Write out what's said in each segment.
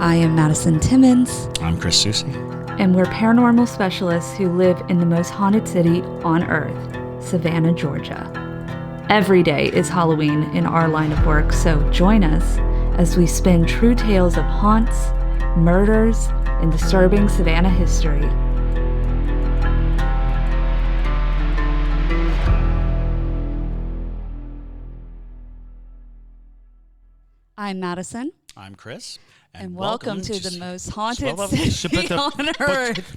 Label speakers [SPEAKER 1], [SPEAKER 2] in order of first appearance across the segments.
[SPEAKER 1] I am Madison Timmons.
[SPEAKER 2] I'm Chris Susi.
[SPEAKER 1] And we're paranormal specialists who live in the most haunted city on earth, Savannah, Georgia. Every day is Halloween in our line of work, so join us as we spin true tales of haunts, murders, and disturbing Savannah history. I'm Madison.
[SPEAKER 2] I'm Chris.
[SPEAKER 1] And welcome to the most haunted city on earth.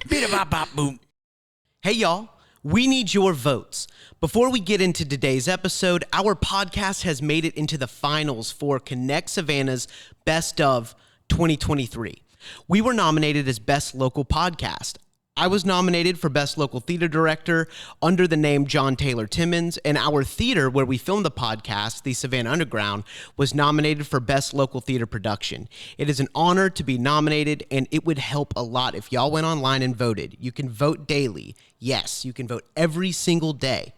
[SPEAKER 3] Hey, y'all. We need your votes. Before we get into today's episode, our podcast has made it into the finals for Connect Savannah's Best of 2023. We were nominated as Best Local Podcast. I was nominated for Best Local Theater Director under the name John Taylor Timmons, and our theater where we filmed the podcast, the Savannah Underground, was nominated for Best Local Theater Production. It is an honor to be nominated, and it would help a lot if y'all went online and voted. You can vote daily. Yes, you can vote every single day.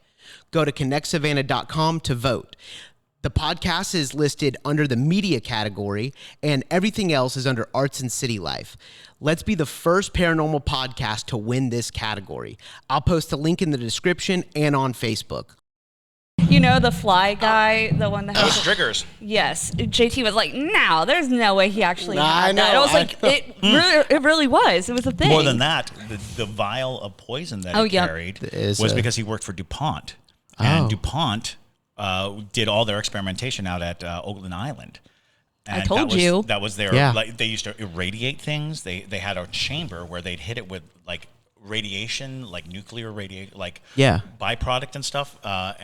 [SPEAKER 3] Go to connectsavannah.com to vote. The podcast is listed under the media category, and everything else is under arts and city life. Let's be the first paranormal podcast to win this category. I'll post a link in the description and on Facebook.
[SPEAKER 1] You know, the fly guy, the one that has
[SPEAKER 2] Striggers.
[SPEAKER 1] Yes. JT was like, no, there's no way he actually had that.
[SPEAKER 3] know,
[SPEAKER 1] I was like, it really was. It was a thing.
[SPEAKER 2] More than that, the vial of poison that he carried was because he worked for DuPont. And DuPont did all their experimentation out at Oakland Island. And
[SPEAKER 1] I told you.
[SPEAKER 2] That was their, like, they used to irradiate things. They had a chamber where they'd hit it with, like, radiation, like nuclear radiation, like byproduct and stuff. One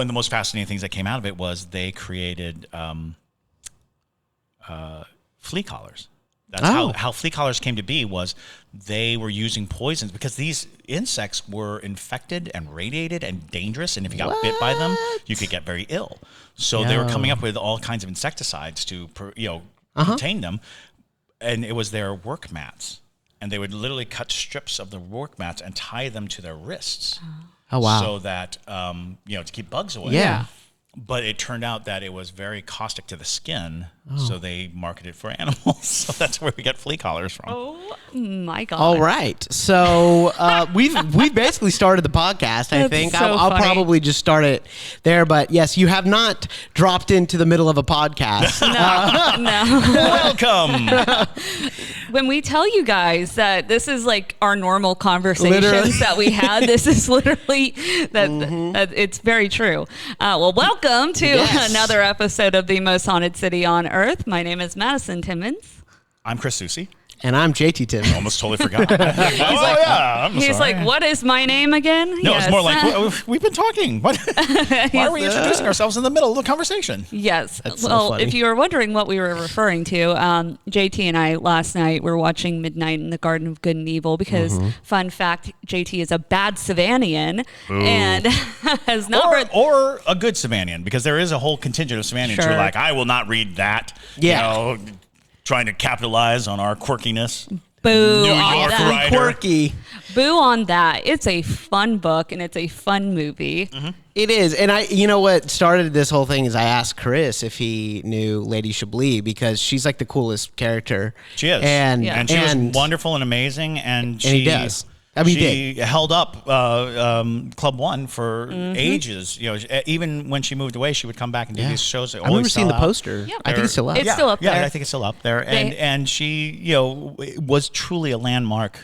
[SPEAKER 2] of the most fascinating things that came out of it was they created flea collars. That's how flea collars came to be. Was they were using poisons because these insects were infected and radiated and dangerous, and if you got bit by them, you could get very ill. So they were coming up with all kinds of insecticides to contain them, and it was their work mats, and they would literally cut strips of the work mats and tie them to their wrists.
[SPEAKER 3] Oh wow!
[SPEAKER 2] So that to keep bugs away.
[SPEAKER 3] Yeah.
[SPEAKER 2] But it turned out that it was very caustic to the skin, so they marketed for animals. So that's where we get flea collars from.
[SPEAKER 1] Oh my God!
[SPEAKER 3] All right, so we've basically started the podcast. I think I'll probably just start it there. But yes, you have not dropped into the middle of a podcast.
[SPEAKER 1] No.
[SPEAKER 2] Welcome.
[SPEAKER 1] When we tell you guys that this is like our normal conversations that we had, this is literally that it's very true. Well, welcome to another episode of the most haunted city on earth. My name is Madison Timmons.
[SPEAKER 2] I'm Chris Susi.
[SPEAKER 3] And I'm JT Timmons.
[SPEAKER 2] Almost totally forgot.
[SPEAKER 1] He's like, what is my name again?
[SPEAKER 2] No, it's more like, we've been talking. Why are we introducing ourselves in the middle of the conversation?
[SPEAKER 1] Yes.
[SPEAKER 3] That's
[SPEAKER 1] well,
[SPEAKER 3] so funny.
[SPEAKER 1] If you were wondering what we were referring to, JT and I last night were watching Midnight in the Garden of Good and Evil because, fun fact, JT is a bad Savannian and has not read...
[SPEAKER 2] Or a good Savannian, because there is a whole contingent of Savannians who are like, I will not read that.
[SPEAKER 3] Yeah.
[SPEAKER 2] Trying to capitalize on our quirkiness.
[SPEAKER 1] Boo.
[SPEAKER 2] New York writer.
[SPEAKER 3] Quirky.
[SPEAKER 1] Boo on that. It's a fun book and it's a fun movie.
[SPEAKER 3] Mm-hmm. It is. And what started this whole thing is I asked Chris if he knew Lady Chablis because she's like the coolest character.
[SPEAKER 2] She is. And she was wonderful and amazing. And
[SPEAKER 3] he does.
[SPEAKER 2] She held up Club One for ages. Even when she moved away, she would come back and do these shows.
[SPEAKER 3] I remember seeing the poster.
[SPEAKER 1] Yep.
[SPEAKER 3] I think it's still up.
[SPEAKER 1] It's still up there.
[SPEAKER 2] Yeah, I think it's still up there. And she, was truly a landmark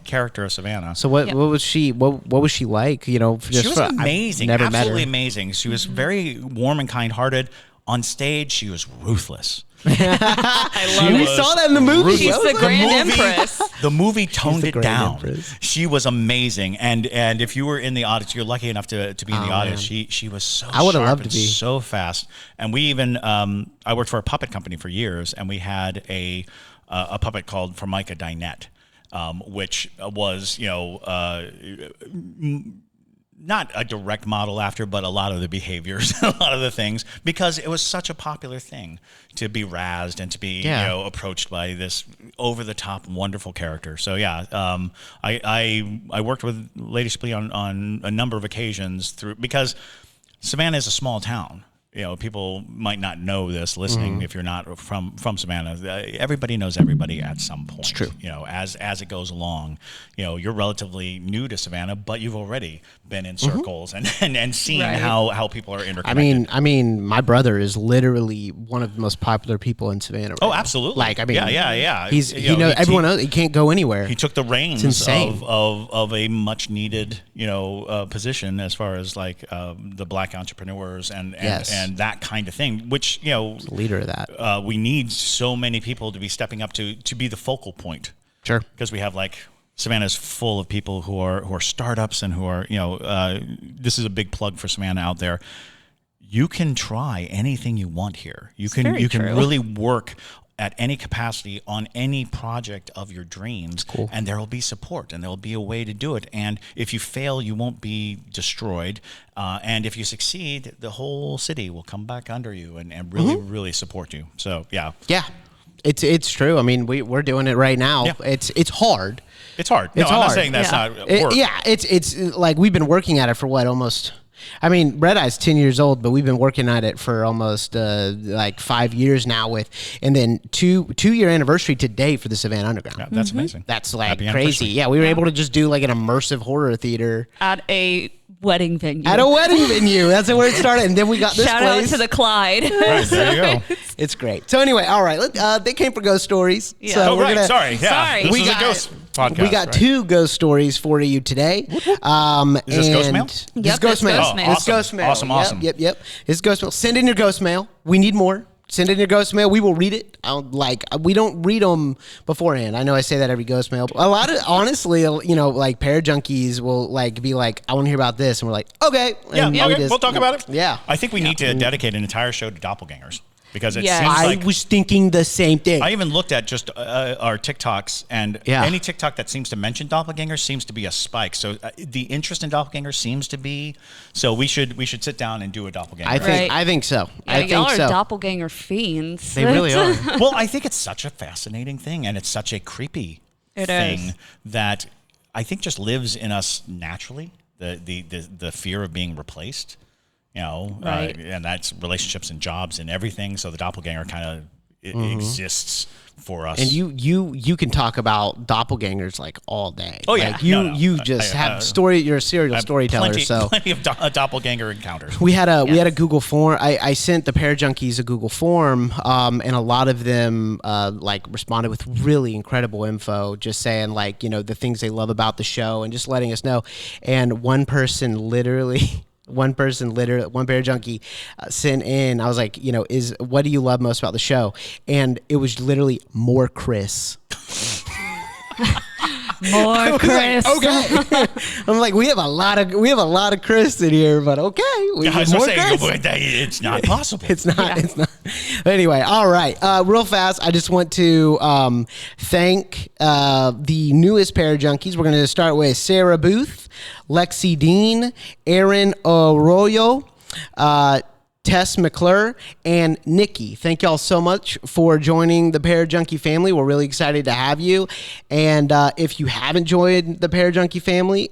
[SPEAKER 2] character of Savannah.
[SPEAKER 3] So what was she? What was she like?
[SPEAKER 2] She was amazing. Absolutely amazing. She was very warm and kind-hearted. On stage, she was ruthless.
[SPEAKER 1] I love it.
[SPEAKER 3] We saw that in the movie.
[SPEAKER 1] She's the Grand Empress.
[SPEAKER 2] The movie toned it down.
[SPEAKER 3] Empress.
[SPEAKER 2] She was amazing, and if you were in the audience, you're lucky enough to be in the audience.
[SPEAKER 3] Man.
[SPEAKER 2] She was so
[SPEAKER 3] I would have loved
[SPEAKER 2] and
[SPEAKER 3] to be
[SPEAKER 2] so fast. And we even I worked for a puppet company for years, and we had a puppet called Formica Dinette, which was not a direct model after, but a lot of the behaviors, a lot of the things, because it was such a popular thing to be razzed and to be, approached by this over-the-top, wonderful character. So I worked with Lady Chablis on a number of occasions because Savannah is a small town. people might not know this listening if you're not from Savannah. Everybody knows everybody at some point. It's
[SPEAKER 3] true.
[SPEAKER 2] As it goes along, you're relatively new to Savannah, but you've already been in circles and seen how people are interconnected.
[SPEAKER 3] I mean, my brother is literally one of the most popular people in Savannah.
[SPEAKER 2] Oh, absolutely.
[SPEAKER 3] Yeah. Everyone knows he can't go anywhere.
[SPEAKER 2] He took the reins of a much needed, position as far as like the Black entrepreneurs and that kind of thing, which,
[SPEAKER 3] the leader of that.
[SPEAKER 2] We need so many people to be stepping up to be the focal point.
[SPEAKER 3] Sure.
[SPEAKER 2] Because we have Savannah's full of people who are startups and who are, this is a big plug for Savannah out there. You can try anything you want here. You can really work at any capacity on any project of your dreams, and there will be support and there will be a way to do it. And if you fail, you won't be destroyed. And if you succeed, the whole city will come back under you and really, really support you. So, yeah.
[SPEAKER 3] Yeah. It's true. I mean, we're doing it right now. Yeah. It's hard.
[SPEAKER 2] It's hard. No, I'm not saying that's not work.
[SPEAKER 3] It's like we've been working at it for almost. I mean, Red Eye's 10 years old, but we've been working at it for almost 5 years now and then two-year anniversary today for the Savannah Underground.
[SPEAKER 2] Yeah, that's amazing.
[SPEAKER 3] That's crazy. Yeah, we were able to just do an immersive horror theater.
[SPEAKER 1] At a wedding venue.
[SPEAKER 3] That's where it started. And then we got this
[SPEAKER 1] Shout
[SPEAKER 3] place.
[SPEAKER 1] out to the Clyde.
[SPEAKER 2] Right, there you go.
[SPEAKER 3] It's great. So anyway, all right. They came for ghost stories.
[SPEAKER 1] Yeah.
[SPEAKER 3] So
[SPEAKER 2] Sorry. Yeah. This is a ghost podcast.
[SPEAKER 3] We got two ghost stories for you today.
[SPEAKER 2] Is this Ghostmail?
[SPEAKER 3] This is Ghostmail.
[SPEAKER 1] It's
[SPEAKER 3] Ghostmail.
[SPEAKER 2] Awesome.
[SPEAKER 3] Yep. It's Ghostmail. Send in your Ghostmail. We need more. Send in your Ghostmail. We will read it. We don't read them beforehand. I know I say that every Ghostmail. A lot of, honestly, Pair Junkies will be like, I want to hear about this. And we're like, okay. And
[SPEAKER 2] we'll talk about it.
[SPEAKER 3] Yeah.
[SPEAKER 2] I think we need to dedicate an entire show to doppelgangers. Because it seems
[SPEAKER 3] I was thinking the same thing.
[SPEAKER 2] I even looked at just our TikToks, and any TikTok that seems to mention doppelgangers seems to be a spike. So the interest in doppelgangers seems to be. So we should sit down and do a doppelganger.
[SPEAKER 3] I think so.
[SPEAKER 1] Yeah,
[SPEAKER 3] I think
[SPEAKER 1] y'all are
[SPEAKER 3] so.
[SPEAKER 1] doppelganger fiends.
[SPEAKER 3] They really are.
[SPEAKER 2] Well, I think it's such a fascinating thing, and it's such a creepy thing that I think just lives in us naturally. The fear of being replaced. And that's relationships and jobs and everything. So the doppelganger kind of exists for us.
[SPEAKER 3] And you can talk about doppelgangers all day.
[SPEAKER 2] Oh yeah,
[SPEAKER 3] you just have story. You're a serial storyteller.
[SPEAKER 2] Plenty of doppelganger encounters.
[SPEAKER 3] We had a Google form. I sent the Pair Junkies a Google form, and a lot of them responded with really incredible info, just saying the things they love about the show and just letting us know. And one Pair Junkie sent in, I was like, what do you love most about the show? And it was literally more Chris.
[SPEAKER 1] More Chris.
[SPEAKER 3] Okay. I'm like, we have a lot of Chris in here, but okay.
[SPEAKER 2] It's not possible.
[SPEAKER 3] It's not. Anyway, all right. Real fast, I just want to thank the newest Pair Junkies. We're going to start with Sarah Booth, Lexi Dean, Aaron Arroyo, Tess McClure, and Nikki. Thank y'all so much for joining the Pair Junkie family. We're really excited to have you. And if you haven't joined the Pair Junkie family,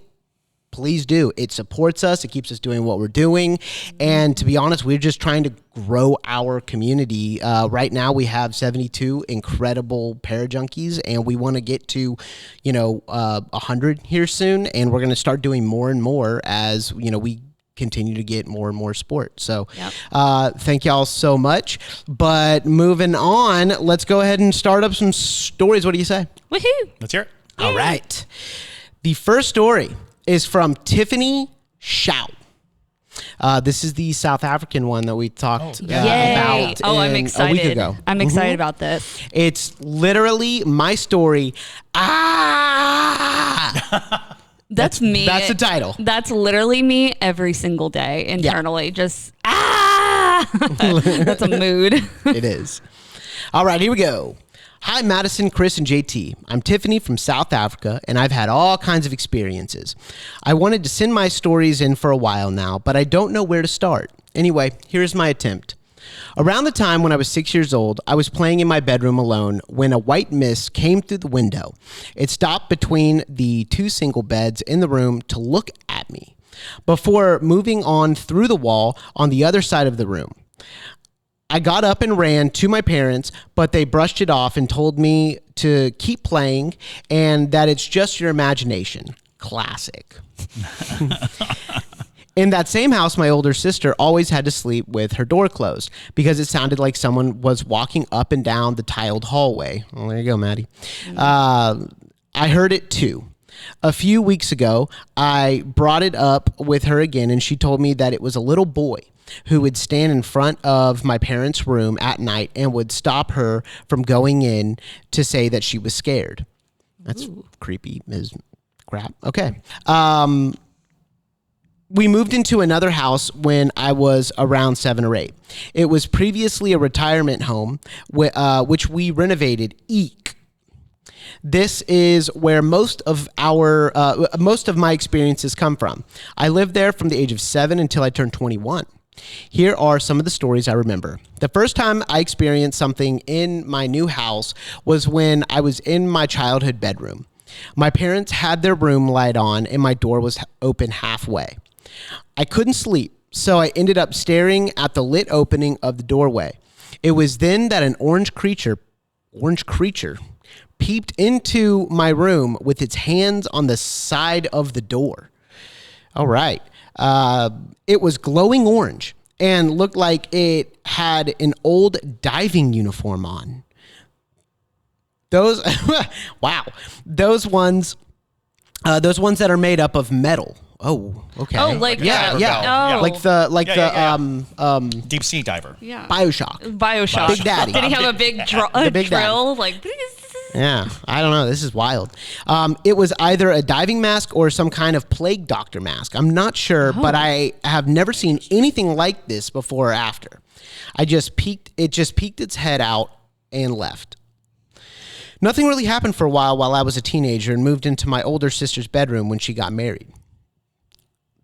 [SPEAKER 3] please do. It supports us. It keeps us doing what we're doing. And to be honest, we're just trying to grow our community. Right now, we have 72 incredible Pair Junkies, and we want to get to, 100 here soon. And we're going to start doing more and more as, we continue to get more and more support. So thank y'all so much. But moving on, let's go ahead and start up some stories. What do you say?
[SPEAKER 1] Woohoo!
[SPEAKER 2] Let's hear it.
[SPEAKER 3] All right. The first story is from Tiffany Shout. This is the South African one that we talked about
[SPEAKER 1] I'm excited.
[SPEAKER 3] A week ago.
[SPEAKER 1] I'm excited about this.
[SPEAKER 3] It's literally my story.
[SPEAKER 1] That's me.
[SPEAKER 3] That's the title.
[SPEAKER 1] That's literally me every single day internally. Just, That's a mood.
[SPEAKER 3] It is. All right, here we go. Hi, Madison, Chris, and JT. I'm Tiffany from South Africa, and I've had all kinds of experiences. I wanted to send my stories in for a while now, but I don't know where to start. Anyway, here's my attempt. Around the time when I was 6 years old, I was playing in my bedroom alone when a white mist came through the window. It stopped between the two single beds in the room to look at me before moving on through the wall on the other side of the room. I got up and ran to my parents, but they brushed it off and told me to keep playing and that it's just your imagination. Classic. In that same house, my older sister always had to sleep with her door closed because it sounded like someone was walking up and down the tiled hallway. Well, there you go, Maddie. I heard it too. A few weeks ago, I brought it up with her again, and she told me that it was a little boy who would stand in front of my parents' room at night and would stop her from going in to say that she was scared. That's creepy as crap. Okay. We moved into another house when I was around 7 or 8. It was previously a retirement home, which we renovated. Eek. This is where most of my experiences come from. I lived there from the age of 7 until I turned 21. Here are some of the stories I remember. The first time I experienced something in my new house was when I was in my childhood bedroom. My parents had their room light on and my door was open halfway. I couldn't sleep, so I ended up staring at the lit opening of the doorway. It was then that an orange creature peeped into my room with its hands on the side of the door. All right. It was glowing orange and looked like it had an old diving uniform on. Those, wow. Those ones that are made up of metal. Oh, okay.
[SPEAKER 1] Oh, like
[SPEAKER 3] yeah.
[SPEAKER 1] Oh.
[SPEAKER 3] Like the
[SPEAKER 2] deep sea diver.
[SPEAKER 1] Yeah.
[SPEAKER 3] Bioshock. Big Daddy.
[SPEAKER 1] Did he have a big drill?
[SPEAKER 3] Daddy.
[SPEAKER 1] Like.
[SPEAKER 3] Yeah, I don't know. This is wild. It was either a diving mask or some kind of plague doctor mask. I'm not sure, but I have never seen anything like this before or after. It just peeked its head out and left. Nothing really happened for a while I was a teenager and moved into my older sister's bedroom when she got married.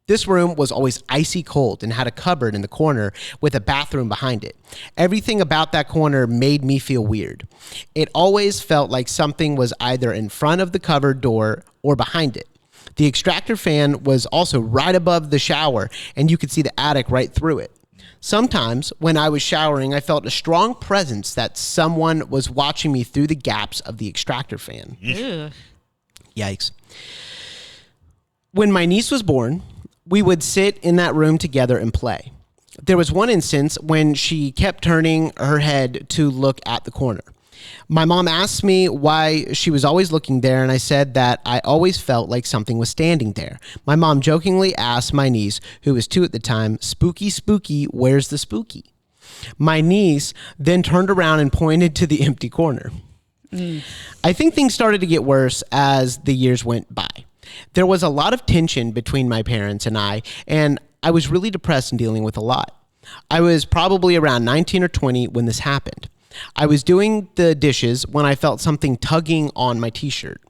[SPEAKER 3] This room was always icy cold and had a cupboard in the corner with a bathroom behind it. Everything about that corner made me feel weird. It always felt like something was either in front of the cupboard door or behind it. The extractor fan was also right above the shower, and you could see the attic right through it. Sometimes, when I was showering, I felt a strong presence that someone was watching me through the gaps of the extractor fan. Yikes. When my niece was born, we would sit in that room together and play. There was one instance when she kept turning her head to look at the corner. My mom asked me why she was always looking there, and I said that I always felt like something was standing there. My mom jokingly asked my niece, who was 2 at the time, "Spooky, spooky, where's the spooky?" My niece then turned around and pointed to the empty corner. I think things started to get worse as the years went by. There was a lot of tension between my parents and I was really depressed and dealing with a lot. I was probably around 19 or 20 when this happened. I was doing the dishes when I felt something tugging on my t-shirt.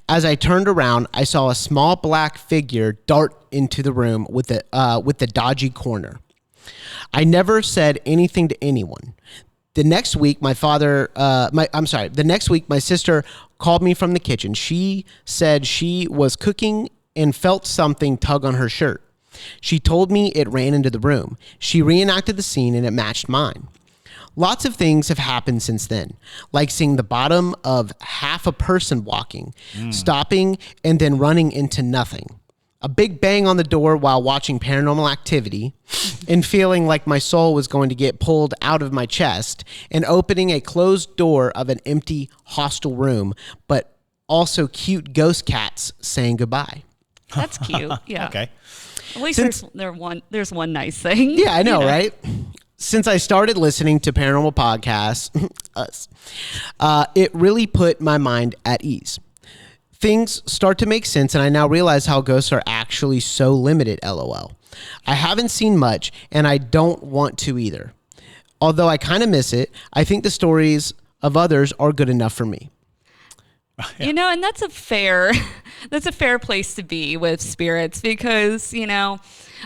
[SPEAKER 3] As I turned around, I saw a small black figure dart into the room with the dodgy corner. I never said anything to anyone. The next week, my sister called me from the kitchen. She said she was cooking and felt something tug on her shirt. She told me it ran into the room. She reenacted the scene and it matched mine. Lots of things have happened since then, like seeing the bottom of half a person walking, stopping, and then running into nothing. A big bang on the door while watching Paranormal Activity, and feeling like my soul was going to get pulled out of my chest, and opening a closed door of an empty hostel room, but also cute ghost cats saying goodbye.
[SPEAKER 1] That's cute. Yeah.
[SPEAKER 2] Okay.
[SPEAKER 1] At least there's one nice thing.
[SPEAKER 3] Yeah, I know, right? Since I started listening to paranormal podcasts, it really put my mind at ease. Things start to make sense, and I now realize how ghosts are actually so limited, LOL. I haven't seen much, and I don't want to either. Although I kind of miss it, I think the stories of others are good enough for me.
[SPEAKER 1] You know, and that's a fair place to be with spirits because, you know,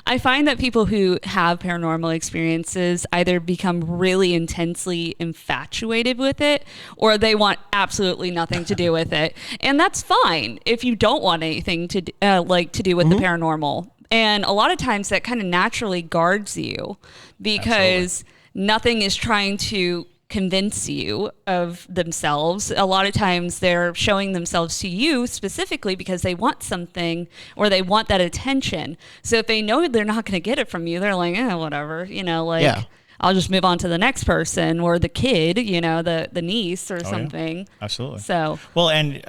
[SPEAKER 1] I find that people who have paranormal experiences either become really intensely infatuated with it or they want absolutely nothing to do with it. And that's fine if you don't want anything to do with the paranormal. And a lot of times that kind of naturally guards you because nothing is trying to convince you of themselves. A lot of times they're showing themselves to you specifically because they want something or they want that attention. So if they know they're not going to get it from you, they're like, whatever, I'll just move on to the next person or the kid, the niece or something.
[SPEAKER 2] Yeah. Absolutely.
[SPEAKER 1] So,
[SPEAKER 2] well, and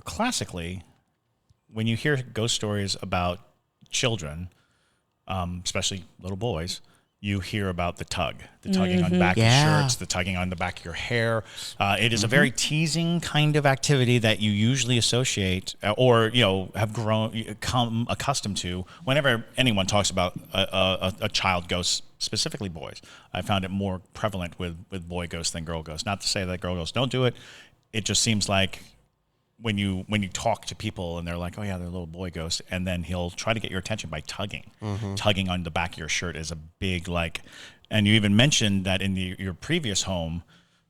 [SPEAKER 2] classically, when you hear ghost stories about children, especially little boys, you hear about the tugging on the back of your shirts, the tugging on the back of your hair. It is a very teasing kind of activity that you usually associate or, have come accustomed to whenever anyone talks about a child ghost, specifically boys. I found it more prevalent with boy ghosts than girl ghosts. Not to say that girl ghosts don't do it. It just seems like when you talk to people and they're like, oh yeah, they're a little boy ghost, and then he'll try to get your attention by tugging. Tugging on the back of your shirt is a big and you even mentioned that in your previous home,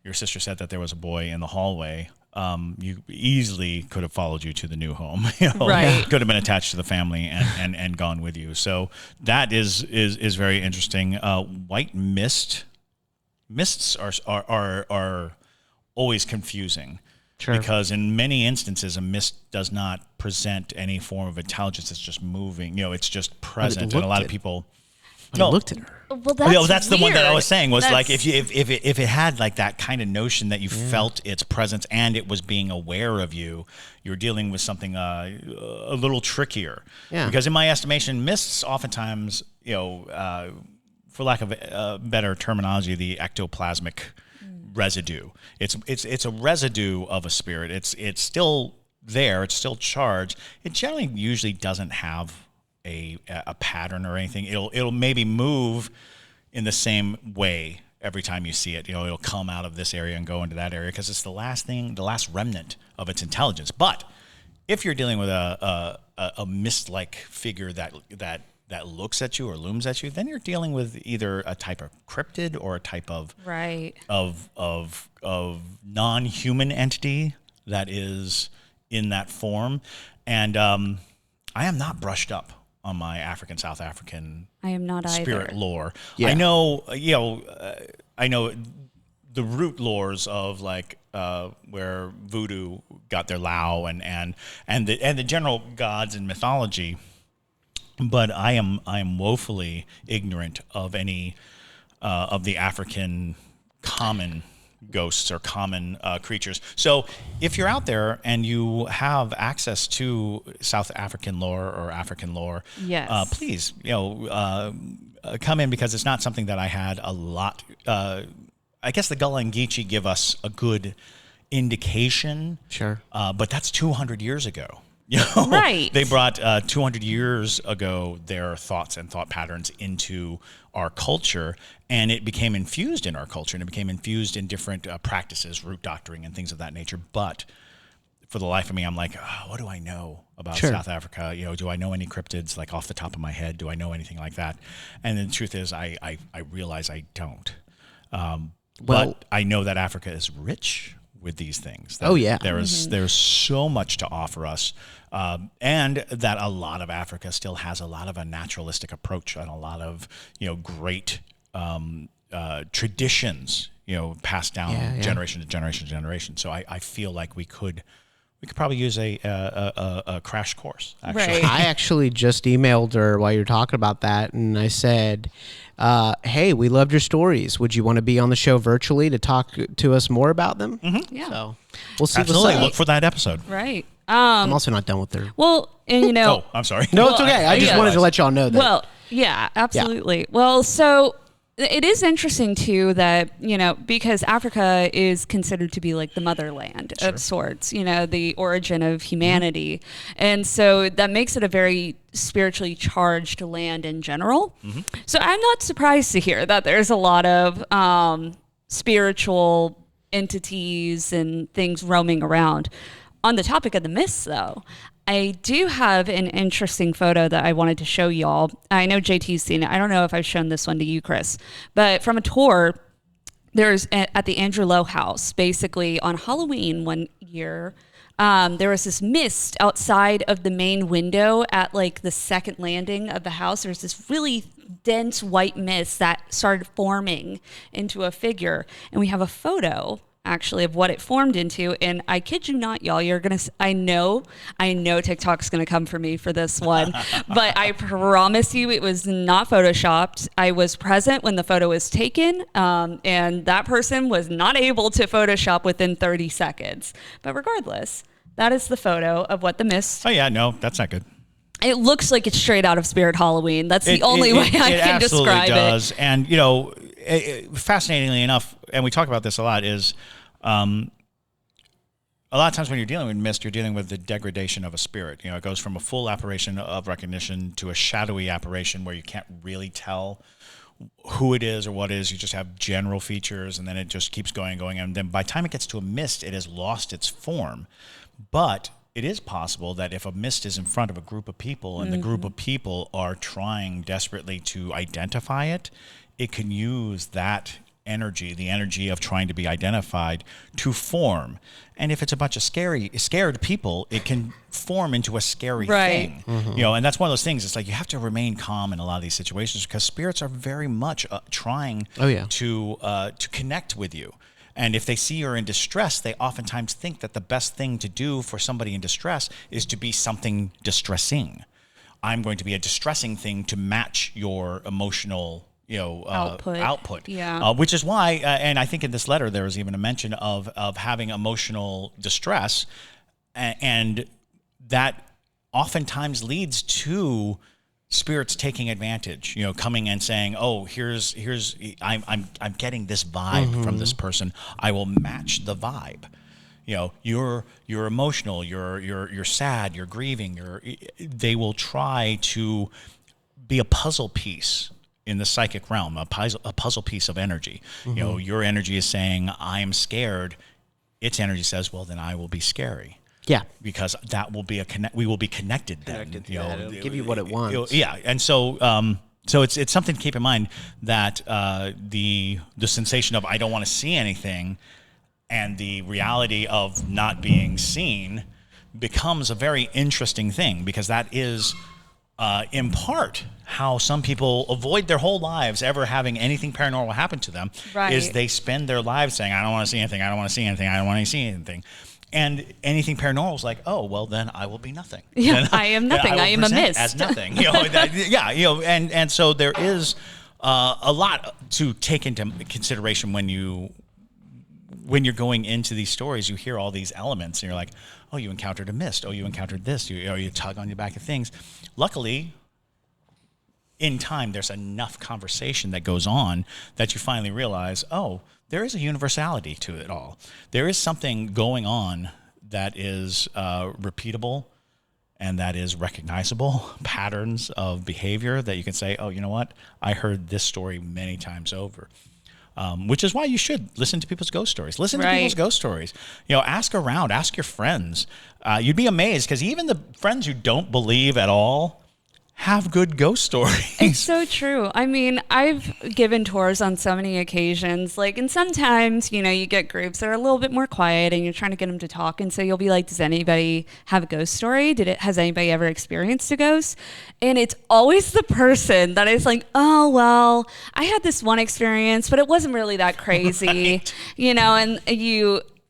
[SPEAKER 2] your sister said that there was a boy in the hallway. You easily could have followed you to the new home.
[SPEAKER 1] Right.
[SPEAKER 2] Could have been attached to the family and gone with you. So that is very interesting. White mists are always confusing. Sure. Because in many instances, a mist does not present any form of intelligence. It's just moving. It's just present. And a lot of people
[SPEAKER 3] looked at her.
[SPEAKER 1] Well,
[SPEAKER 2] that's the one that I was saying was
[SPEAKER 1] that's...
[SPEAKER 2] if it had like that kind of notion that you felt its presence and it was being aware of you, you're dealing with something a little trickier. Yeah. Because in my estimation, mists oftentimes, for lack of better terminology, the ectoplasmic residue. It's a residue of a spirit. It's still there. It's still charged. It generally usually doesn't have a pattern or anything. It'll maybe move in the same way every time you see it. It'll come out of this area and go into that area because it's the last remnant of its intelligence. But if you're dealing with a mist-like figure that looks at you or looms at you, then you're dealing with either a type of cryptid or a type of of non-human entity that is in that form. And I am not brushed up on my South African
[SPEAKER 1] I am not
[SPEAKER 2] spirit
[SPEAKER 1] either.
[SPEAKER 2] lore. Yeah. I know, I know the root lores of where voodoo got their Lao and the general gods and mythology. But I am woefully ignorant of any of the African common ghosts or common creatures. So if you're out there and you have access to South African lore or African lore,
[SPEAKER 1] yes.
[SPEAKER 2] Please, come in because it's not something that I had a lot. I guess the Gullah and Geechee give us a good indication.
[SPEAKER 3] Sure.
[SPEAKER 2] But that's 200 years ago.
[SPEAKER 1] Right.
[SPEAKER 2] They brought 200 years ago their thoughts and thought patterns into our culture, and it became infused in our culture, and it became infused in different practices, root doctoring, and things of that nature. But for the life of me, I'm like, what do I know about South Africa? Do I know any cryptids off the top of my head? Do I know anything like that? And the truth is, I realize I don't. But I know that Africa is rich with these things. There's so much to offer us, and that a lot of Africa still has a lot of a naturalistic approach and a lot of great traditions passed down generation to generation to generation. So I feel like we could probably use a crash course. Actually.
[SPEAKER 1] Right.
[SPEAKER 3] I actually just emailed her while you're talking about that, and I said, hey, we loved your stories. Would you want to be on the show virtually to talk to us more about them?
[SPEAKER 1] Mm-hmm. Yeah.
[SPEAKER 3] So we'll see.
[SPEAKER 2] Absolutely. Look for that episode.
[SPEAKER 1] Right.
[SPEAKER 3] I'm also not done with her.
[SPEAKER 1] Well, and
[SPEAKER 2] oh, I'm sorry.
[SPEAKER 3] No, it's okay. I just wanted to let y'all know that.
[SPEAKER 1] Well, yeah, absolutely. Yeah. Well, so it is interesting too that, because Africa is considered to be like the motherland of sorts, the origin of humanity. Mm-hmm. And so that makes it a very spiritually charged land in general. Mm-hmm. So I'm not surprised to hear that there's a lot of spiritual entities and things roaming around. On the topic of the myths, though, I do have an interesting photo that I wanted to show y'all. I know JT's seen it. I don't know if I've shown this one to you, Chris. But from a tour, there's at the Andrew Lowe house, basically on Halloween one year, there was this mist outside of the main window at like the second landing of the house. There's this really dense white mist that started forming into a figure. And we have a photo actually of what it formed into. And I kid you not, y'all, I know TikTok's gonna come for me for this one, but I promise you it was not photoshopped. I was present when the photo was taken, and that person was not able to Photoshop within 30 seconds. But regardless, that is the photo of what the mist.
[SPEAKER 2] Oh yeah, no, that's not good.
[SPEAKER 1] It looks like it's straight out of Spirit Halloween. That's the only way I can describe it. It absolutely does.
[SPEAKER 2] And, fascinatingly enough, and we talk about this a lot, is a lot of times when you're dealing with mist, you're dealing with the degradation of a spirit. It goes from a full apparition of recognition to a shadowy apparition where you can't really tell who it is or what it is. You just have general features, and then it just keeps going. And then by the time it gets to a mist, it has lost its form. But it is possible that if a mist is in front of a group of people and the group of people are trying desperately to identify it, it can use that energy, the energy of trying to be identified, to form. And if it's a bunch of scared people, it can form into a scary thing. And that's one of those things. It's like you have to remain calm in a lot of these situations because spirits are very much trying to connect with you. And if they see you're in distress, they oftentimes think that the best thing to do for somebody in distress is to be something distressing. I'm going to be a distressing thing to match your emotional output.
[SPEAKER 1] Yeah.
[SPEAKER 2] Which is why, and I think in this letter there was even a mention of having emotional distress, and that oftentimes leads to spirits taking advantage, coming and saying, "Oh, I'm getting this vibe from this person. I will match the vibe. You're emotional. You're sad. You're grieving. They will try to be a puzzle piece in the psychic realm, a puzzle piece of energy. Your energy is saying, "I am scared." Its energy says, "Well, then I will be scary."
[SPEAKER 3] Yeah,
[SPEAKER 2] because that will be we will be connected then.
[SPEAKER 3] It'll give you what it wants.
[SPEAKER 2] And so it's something to keep in mind that the sensation of I don't want to see anything and the reality of not being seen becomes a very interesting thing, because that is in part how some people avoid their whole lives ever having anything paranormal happen to them.
[SPEAKER 1] Right.
[SPEAKER 2] Is they spend their lives saying, "I don't want to see anything. I don't want to see anything. I don't want to see anything." And anything paranormal is like, "Oh, well, then I will be nothing."
[SPEAKER 1] Yeah,
[SPEAKER 2] then,
[SPEAKER 1] I am nothing. I am a mist.
[SPEAKER 2] As nothing. And so there is a lot to take into consideration when you're going into these stories. You hear all these elements, and you're like, "Oh, you encountered a mist. Oh, you encountered this. You tug on your back of things." Luckily, in time, there's enough conversation that goes on that you finally realize, oh, there is a universality to it all. There is something going on that is repeatable and that is recognizable, patterns of behavior that you can say, "Oh, you know what? I heard this story many times over." Which is why you should listen to people's ghost stories. Listen to people's ghost stories. Ask around, ask your friends. You'd be amazed, because even the friends who don't believe at all have good ghost stories.
[SPEAKER 1] It's so true. I mean, I've given tours on so many occasions, and sometimes, you get groups that are a little bit more quiet and you're trying to get them to talk. And so you'll be like, "Does anybody have a ghost story? Has anybody ever experienced a ghost?" And it's always the person that is like, "Oh, well, I had this one experience, but it wasn't really that crazy."
[SPEAKER 2] Right.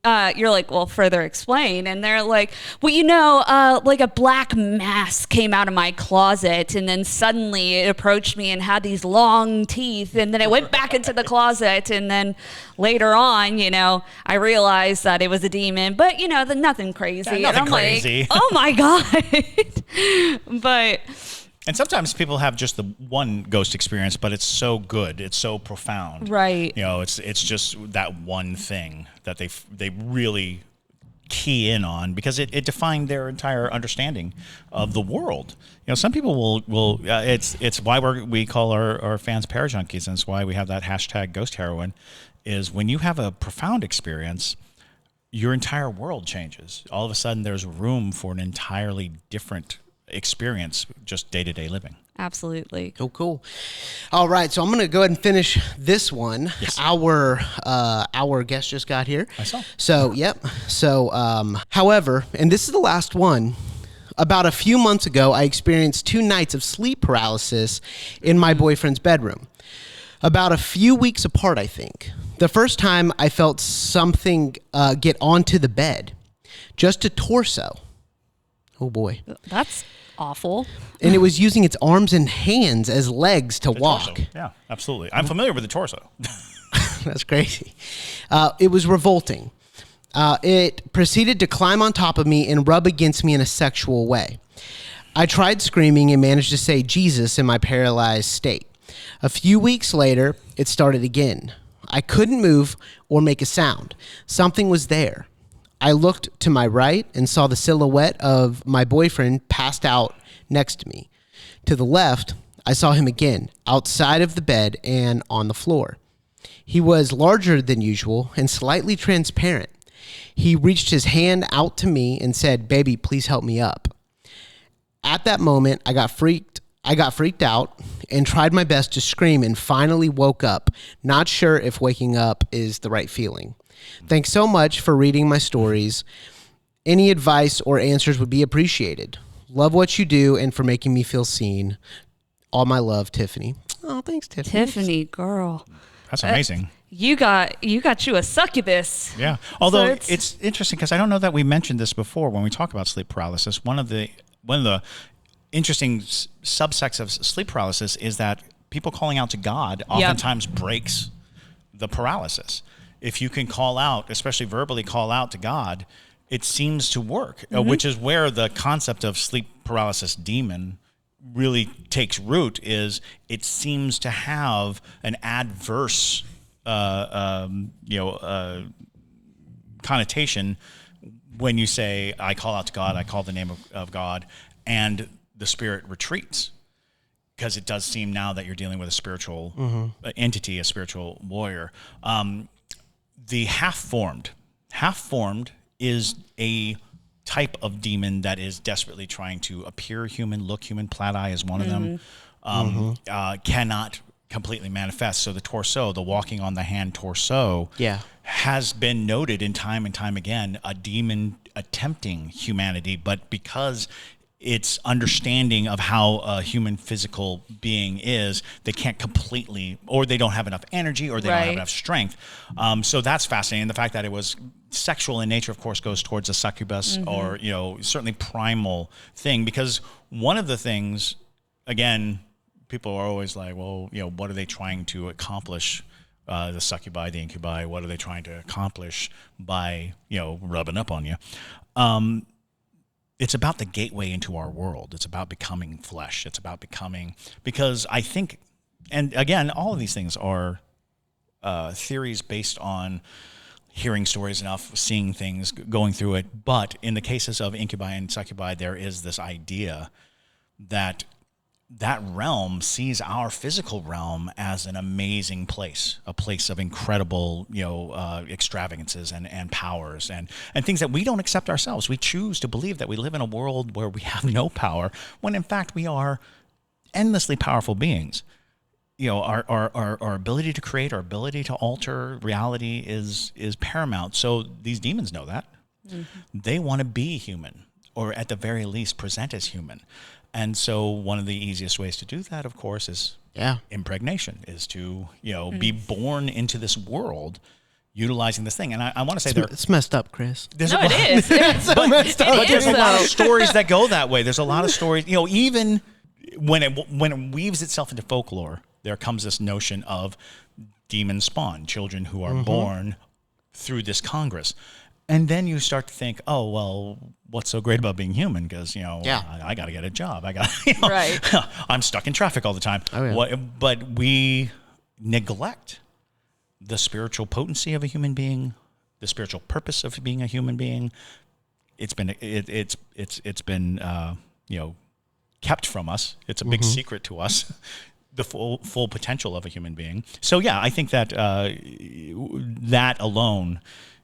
[SPEAKER 1] And you're like, "Well, further explain." And they're like, "Well, like a black mass came out of my closet, and then suddenly it approached me and had these long teeth, and then it went back into the closet, and then later on, I realized that it was a demon, but nothing crazy."
[SPEAKER 2] Yeah, nothing
[SPEAKER 1] and I'm
[SPEAKER 2] crazy.
[SPEAKER 1] like, "Oh my God." But
[SPEAKER 2] And sometimes people have just the one ghost experience, but it's so good, it's so profound.
[SPEAKER 1] Right.
[SPEAKER 2] It's just that one thing that they really key in on, because it defined their entire understanding of the world. Some people will it's why we call our fans parajunkies, and it's why we have that hashtag ghost heroine, is when you have a profound experience, your entire world changes. All of a sudden there's room for an entirely different experience, just day-to-day living.
[SPEAKER 1] Absolutely.
[SPEAKER 3] Cool. All right, so I'm going to go ahead and finish this one.
[SPEAKER 2] Yes.
[SPEAKER 3] Our guest just got here.
[SPEAKER 2] I saw.
[SPEAKER 3] So, yep. So, however, and this is the last one. About a few months ago, I experienced 2 nights of sleep paralysis in my boyfriend's bedroom. About a few weeks apart, I think. The first time I felt something get onto the bed, just a torso. Oh boy.
[SPEAKER 1] That's awful.
[SPEAKER 3] And it was using its arms and hands as legs to walk.
[SPEAKER 2] Torso. Yeah, absolutely. I'm familiar with the torso.
[SPEAKER 3] That's crazy. It was revolting. It proceeded to climb on top of me and rub against me in a sexual way. I tried screaming and managed to say Jesus in my paralyzed state. A few weeks later, it started again. I couldn't move or make a sound. Something was there. I looked to my right and saw the silhouette of my boyfriend passed out next to me. To the left, I saw him again, outside of the bed and on the floor. He was larger than usual and slightly transparent. He reached his hand out to me and said, "Baby, please help me up." At that moment, I got freaked out and tried my best to scream and finally woke up, not sure if waking up is the right feeling. Thanks so much for reading my stories. Any advice or answers would be appreciated. Love what you do and for making me feel seen. All my love, Tiffany. Oh, thanks, Tiffany.
[SPEAKER 1] Tiffany, girl.
[SPEAKER 2] That's amazing.
[SPEAKER 1] You got you a succubus.
[SPEAKER 2] Yeah. Although
[SPEAKER 1] So
[SPEAKER 2] it's interesting because I don't know that we mentioned this before when we talk about sleep paralysis. One of the interesting subsects of sleep paralysis is that people calling out to God oftentimes breaks the paralysis. If you can call out, especially verbally call out to God, it seems to work, which is where the concept of sleep paralysis demon really takes root. Is it seems to have an adverse connotation when you say, I call out to God, I call the name of God, and the spirit retreats. Because it does seem now that you're dealing with a spiritual entity, a spiritual warrior. The half-formed is a type of demon that is desperately trying to appear human, look human. Plaid Eye is one of them. Cannot completely manifest. So the torso, the walking on the hand torso, has been noted in time and time again, a demon attempting humanity, but because its understanding of how a human physical being is, they can't completely, or they don't have enough energy, or they don't have enough strength. So that's fascinating. The fact that it was sexual in nature, of course, goes towards a succubus, or certainly primal thing. Because one of the things, again, people are always like, well, what are they trying to accomplish? The succubi, the incubi, what are they trying to accomplish by rubbing up on you? It's about the gateway into our world. It's about becoming flesh. It's about becoming, because I think, and again, all of these things are theories based on hearing stories enough, seeing things, going through it. But in the cases of incubi and succubi, there is this idea that realm sees our physical realm as an amazing place, a place of incredible, extravagances and powers and things that we don't accept ourselves. We choose to believe that we live in a world where we have no power, when in fact we are endlessly powerful beings. Our ability to create, our ability to alter reality is paramount. So these demons know that. They want to be human, or at the very least present as human. And so one of the easiest ways to do that, of course, is impregnation, is to, be born into this world utilizing this thing. And I want to say
[SPEAKER 3] it's messed up, Chris.
[SPEAKER 1] It is. It's so messed up.
[SPEAKER 2] But there's a lot of stories that go that way. There's a lot of stories, even when it weaves itself into folklore, there comes this notion of demon spawn, children who are born through this congress. And then you start to think, oh, well, what's so great about being human? Because, I got to get a job. I'm stuck in traffic all the time. Oh, yeah. But we neglect the spiritual potency of a human being, the spiritual purpose of being a human being. It's been kept from us. It's a big secret to us, the full potential of a human being. So, I think that that alone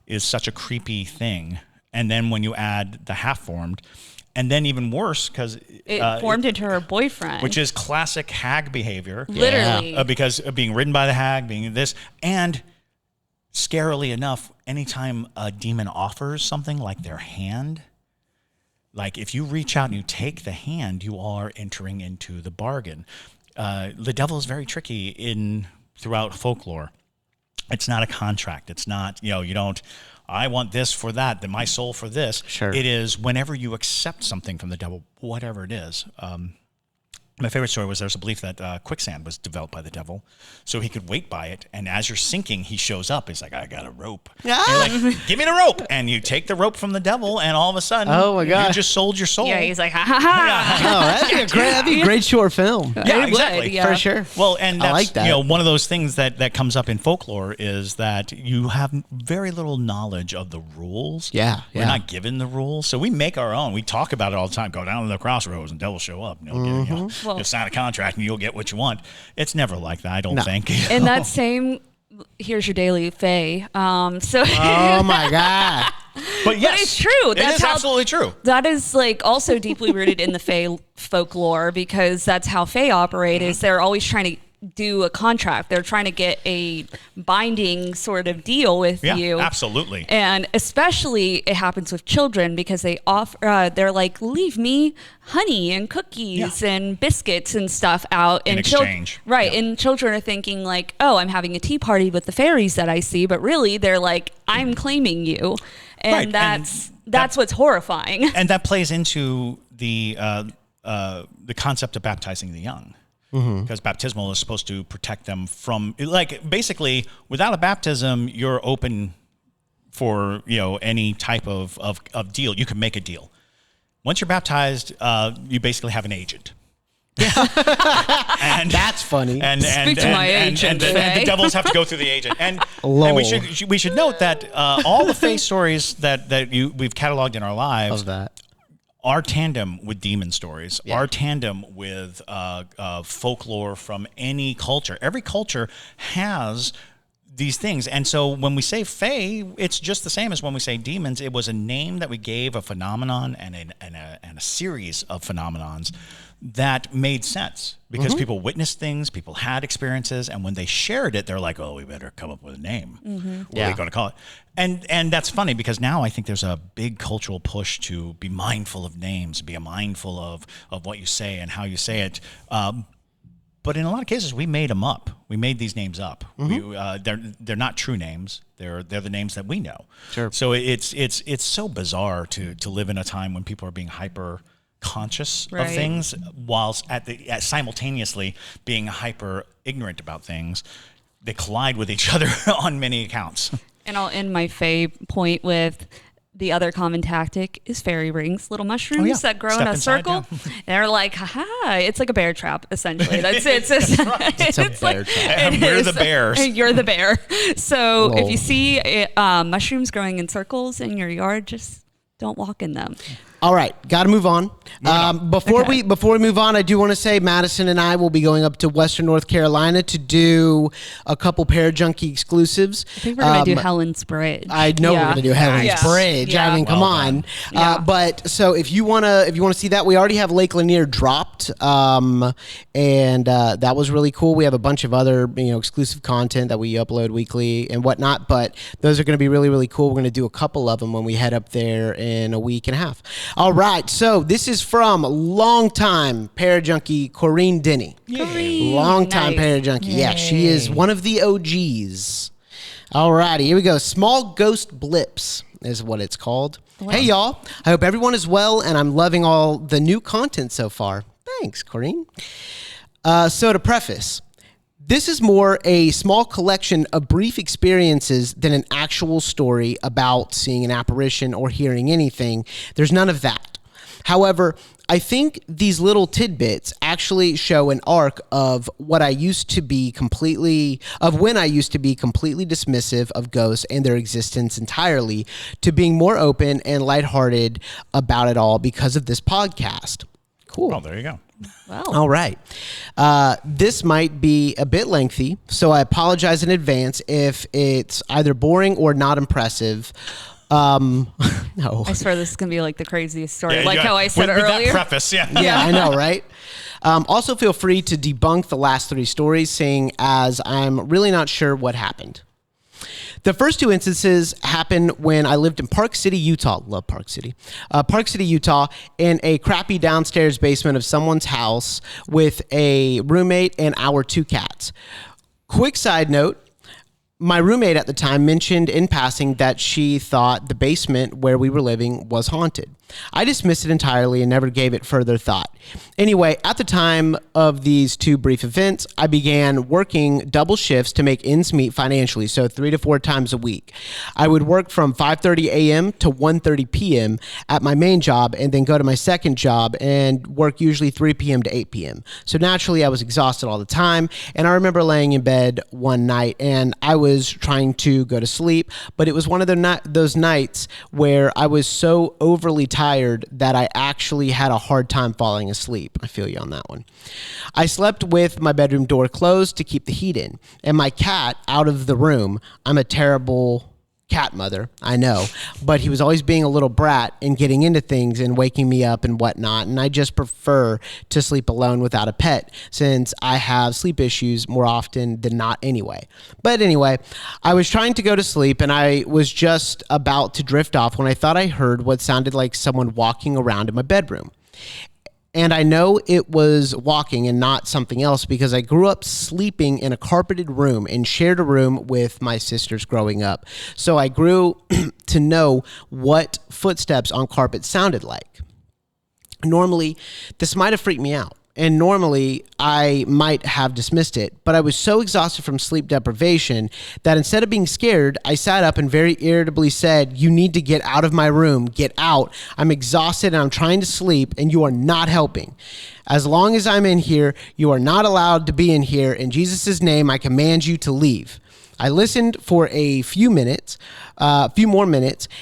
[SPEAKER 2] is such a creepy thing. and then when you add the half-formed, and then even worse because
[SPEAKER 1] it formed into her boyfriend,
[SPEAKER 2] which is classic hag behavior.
[SPEAKER 1] Literally,
[SPEAKER 2] because of being ridden by the hag, being this, and scarily enough, anytime a demon offers something like their hand, like if you reach out and you take the hand, you are entering into the bargain. The devil is very tricky throughout folklore. It's not a contract. It's not, you don't, I want this for that, my soul for this.
[SPEAKER 3] Sure.
[SPEAKER 2] It is whenever you accept something from the devil, whatever it is. My favorite story was there's a belief that quicksand was developed by the devil, so he could wait by it, and as you're sinking, he shows up. He's like, I got a rope. And you're like, give me the rope. And you take the rope from the devil, and all of a sudden,
[SPEAKER 3] oh my God,
[SPEAKER 2] you just sold your soul.
[SPEAKER 1] Yeah, he's like, ha ha ha.
[SPEAKER 3] Oh, that'd be a great short film.
[SPEAKER 2] Yeah, exactly.
[SPEAKER 3] For sure.
[SPEAKER 2] Well, and that's
[SPEAKER 3] I like that.
[SPEAKER 2] One of those things that comes up in folklore is that you have very little knowledge of the rules.
[SPEAKER 3] Yeah.
[SPEAKER 2] We're not given the rules, so we make our own. We talk about it all the time. Go down to the crossroads and devil show up. You'll sign a contract and you'll get what you want. It's never like that, I don't think.
[SPEAKER 1] And that same, here's your daily fae.
[SPEAKER 3] Oh my God.
[SPEAKER 2] But yes,
[SPEAKER 1] but it's true.
[SPEAKER 2] It is absolutely true.
[SPEAKER 1] That is like also deeply rooted in the fae folklore, because that's how fae operate. Is they're always trying to do a contract. They're trying to get a binding sort of deal with you.
[SPEAKER 2] Absolutely.
[SPEAKER 1] And especially it happens with children, because they offer, they're like, leave me honey and cookies and biscuits and stuff out
[SPEAKER 2] in exchange.
[SPEAKER 1] Right. Yeah. And children are thinking like, oh, I'm having a tea party with the fairies that I see. But really they're like, I'm claiming you. And that's what's horrifying.
[SPEAKER 2] And that plays into the concept of baptizing the young. Because baptismal is supposed to protect them from, like, basically, without a baptism, you're open for, any type of deal. You can make a deal. Once you're baptized, you basically have an agent. And
[SPEAKER 3] that's funny.
[SPEAKER 1] Speak to my agent.
[SPEAKER 2] And the devils have to go through the agent. And we should note that all the fae stories that we've cataloged in our lives.
[SPEAKER 3] Of that.
[SPEAKER 2] Our tandem with demon stories, our tandem with folklore from any culture. Every culture has these things. And so when we say fae, it's just the same as when we say demons. It was a name that we gave a phenomenon and a series of phenomenons that made sense because people witnessed things, people had experiences, and when they shared it, they're like, oh, we better come up with a name. What are we going to call it? And that's funny because now I think there's a big cultural push to be mindful of names, be mindful of what you say and how you say it. But in a lot of cases, we made them up. We made these names up. They're not true names. They're the names that we know.
[SPEAKER 3] Sure.
[SPEAKER 2] So it's so bizarre to live in a time when people are being hyper conscious of things whilst simultaneously being hyper ignorant about things. They collide with each other on many accounts.
[SPEAKER 1] And I'll end my fae point with the other common tactic is fairy rings, little mushrooms that grow in a circle. They're like, haha, it's like a bear trap, essentially. That's it. It's
[SPEAKER 3] a bear trap.
[SPEAKER 2] We're the bears.
[SPEAKER 1] You're the bear. So if you see mushrooms growing in circles in your yard, just don't walk in them.
[SPEAKER 3] All right, got to move on. Before we move on, I do want to say Madison and I will be going up to Western North Carolina to do a couple Parajunkie exclusives.
[SPEAKER 1] I think we're going to do Helen's Bridge.
[SPEAKER 3] I know we're going to do Helen's Bridge.
[SPEAKER 1] Yeah.
[SPEAKER 3] I mean, come on. But so if you want to see that, we already have Lake Lanier dropped, and that was really cool. We have a bunch of other exclusive content that we upload weekly and whatnot. But those are going to be really, really cool. We're going to do a couple of them when we head up there in a week and a half. All right, so this is from longtime Parajunkie Corinne Denny. Longtime Parajunkie. Yeah, she is one of the OGs. All righty, here we go. Small Ghost Blips is what it's called. Wow. Hey, y'all. I hope everyone is well, and I'm loving all the new content so far. Thanks, Corinne. So to preface, this is more a small collection of brief experiences than an actual story about seeing an apparition or hearing anything. There's none of that. However, I think these little tidbits actually show an arc of when I used to be completely dismissive of ghosts and their existence entirely to being more open and lighthearted about it all because of this podcast. Cool.
[SPEAKER 2] Oh, there you go.
[SPEAKER 1] Wow.
[SPEAKER 3] All right. This might be a bit lengthy, so I apologize in advance if it's either boring or not impressive. No.
[SPEAKER 1] I swear this is going to be like the craziest story.
[SPEAKER 2] Yeah,
[SPEAKER 1] like
[SPEAKER 2] yeah.
[SPEAKER 1] how I said
[SPEAKER 2] with
[SPEAKER 1] earlier.
[SPEAKER 2] that preface, yeah.
[SPEAKER 3] Yeah, I know, right? Also, feel free to debunk the last 3 stories, seeing as I'm really not sure what happened. The first 2 instances happened when I lived in Park City, Utah. Love Park City. Park City, Utah, in a crappy downstairs basement of someone's house with a roommate and our 2 cats. Quick side note. My roommate at the time mentioned in passing that she thought the basement where we were living was haunted. I dismissed it entirely and never gave it further thought. Anyway, at the time of these 2 brief events, I began working double shifts to make ends meet financially, so 3 to 4 times a week. I would work from 5:30 a.m. to 1:30 p.m. at my main job and then go to my second job and work usually 3 p.m. to 8 p.m. So naturally, I was exhausted all the time, and I remember laying in bed one night and I was trying to go to sleep, but it was one of those nights where I was so overly tired that I actually had a hard time falling asleep. I feel you on that one. I slept with my bedroom door closed to keep the heat in, and my cat out of the room. I'm a terrible cat mother, I know, but he was always being a little brat and getting into things and waking me up and whatnot, and I just prefer to sleep alone without a pet since I have sleep issues more often than not anyway. But anyway, I was trying to go to sleep and I was just about to drift off when I thought I heard what sounded like someone walking around in my bedroom. And I know it was walking and not something else because I grew up sleeping in a carpeted room and shared a room with my sisters growing up. So I grew to know what footsteps on carpet sounded like. Normally, this might have freaked me out. And normally, I might have dismissed it, but I was so exhausted from sleep deprivation that instead of being scared, I sat up and very irritably said, "You need to get out of my room. Get out. I'm exhausted and I'm trying to sleep and you are not helping. As long as I'm in here, you are not allowed to be in here. In Jesus' name, I command you to leave." I listened for a few more minutes,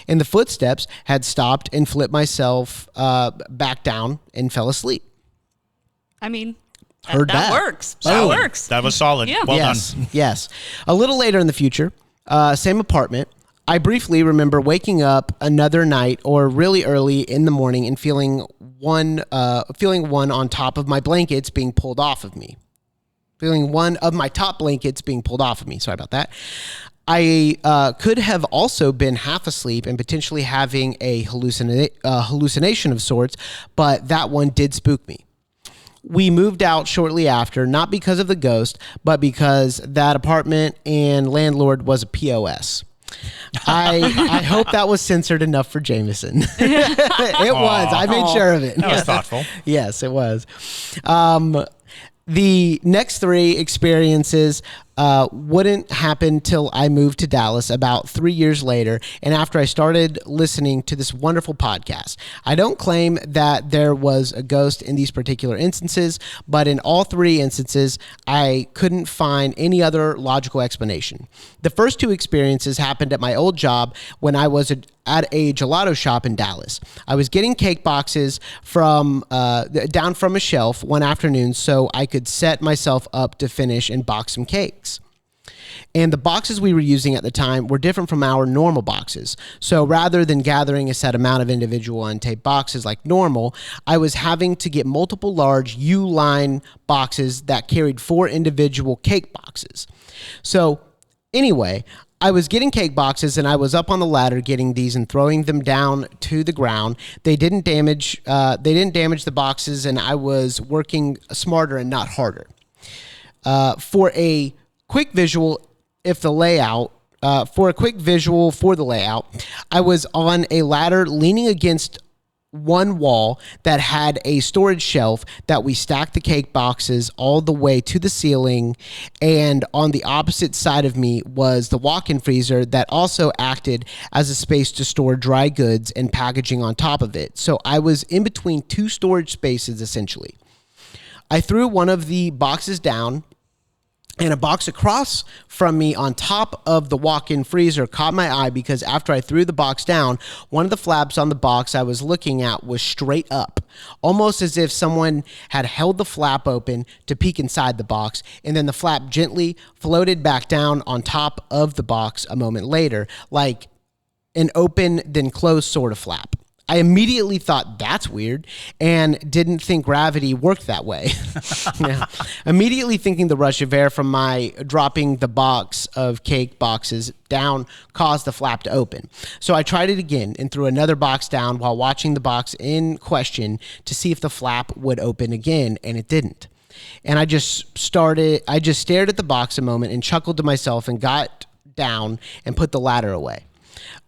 [SPEAKER 3] and the footsteps had stopped and flipped myself back down and fell asleep.
[SPEAKER 1] I mean,
[SPEAKER 3] Heard that.
[SPEAKER 1] works.
[SPEAKER 3] Boom.
[SPEAKER 1] That works.
[SPEAKER 2] That was solid.
[SPEAKER 1] Yeah.
[SPEAKER 2] Well
[SPEAKER 3] Yes,
[SPEAKER 2] done.
[SPEAKER 3] yes. A little later in the future, same apartment, I briefly remember waking up another night or really early in the morning and feeling one on top of my blankets being pulled off of me. Feeling one of my top blankets being pulled off of me. Sorry about that. I could have also been half asleep and potentially having a hallucination of sorts, but that one did spook me. We moved out shortly after, not because of the ghost, but because that apartment and landlord was a POS. I hope that was censored enough for Jameson. It was. I made sure of it.
[SPEAKER 2] That was thoughtful.
[SPEAKER 3] Yes, it was. The next 3 experiences wouldn't happen till I moved to Dallas about 3 years later, and after I started listening to this wonderful podcast. I don't claim that there was a ghost in these particular instances, but in all 3 instances, I couldn't find any other logical explanation. The first 2 experiences happened at my old job when I was at a gelato shop in Dallas. I was getting cake boxes from down from a shelf one afternoon so I could set myself up to finish and box some cakes. And the boxes we were using at the time were different from our normal boxes. So rather than gathering a set amount of individual untaped boxes like normal, I was having to get multiple large U-line boxes that carried 4 individual cake boxes. So anyway, I was getting cake boxes and I was up on the ladder getting these and throwing them down to the ground. They didn't damage the boxes, and I was working smarter and not harder. For a quick visual for the layout, I was on a ladder leaning against one wall that had a storage shelf that we stacked the cake boxes all the way to the ceiling, and on the opposite side of me was the walk-in freezer that also acted as a space to store dry goods and packaging on top of it. So I was in between 2 storage spaces essentially. I threw one of the boxes down, and a box across from me on top of the walk-in freezer caught my eye because after I threw the box down, one of the flaps on the box I was looking at was straight up, almost as if someone had held the flap open to peek inside the box, and then the flap gently floated back down on top of the box a moment later, like an open then closed sort of flap. I immediately thought that's weird and didn't think gravity worked that way. Yeah. Immediately thinking the rush of air from my dropping the box of cake boxes down caused the flap to open. So I tried it again and threw another box down while watching the box in question to see if the flap would open again, and it didn't. And I just stared at the box a moment and chuckled to myself and got down and put the ladder away.